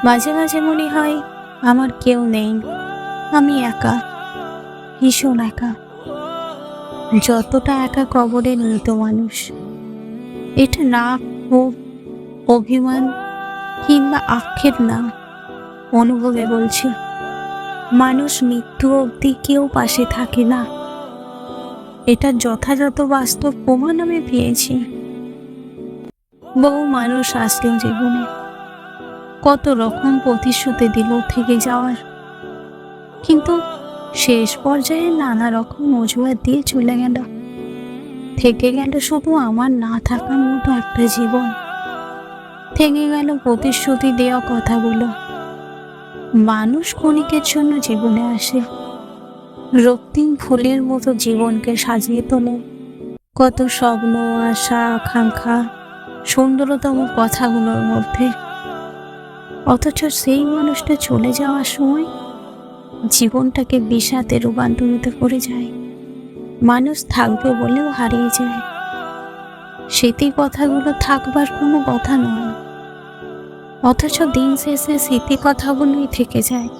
মাঝে মাঝে মনে হয় আমার কেউ নেই, আমি একা, ভীষণ একা। যতটা একা কবরের মৃত মানুষ। এটা রাগ, ক্ষোভ, অভিমান কিংবা আক্ষেপ না, অনুভবে বলছি। মানুষ মৃত্যু অবধি কেউ পাশে থাকে না, এটা যথাযথ বাস্তব প্রমাণ আমি পেয়েছি। বহু মানুষ আসলেও জীবনে কত রকম প্রতিশ্রুতি দিল থেকে যাওয়ার, কিন্তু শেষ পর্যায়ে নানা রকম অজুহাত দিয়ে চলে গেল। থেকে গেল শুধু আমার না থাকার মতো একটা জীবন, থেকে গেল প্রতিশ্রুতি দেওয়া কথাগুলো। মানুষ ক্ষণিকের জন্য জীবনে আসে, রক্তিম ফুলের মতো জীবনকে সাজিয়ে তোলে। কত স্বপ্ন, আশা, আকাঙ্ক্ষা সুন্দরতম কথাগুলোর মধ্যে, অথচ সেই মানুষটা চলে যাওয়ার সময় জীবনটাকে বিষাদে রূপান্তরিত করে যায়। মানুষ থাকবে বলেও হারিয়ে যায়। স্মৃতি কথাগুলো থাকবার কোনো কথা নয়, অথচ দিন শেষে স্মৃতি কথাগুলোই থেকে যায়।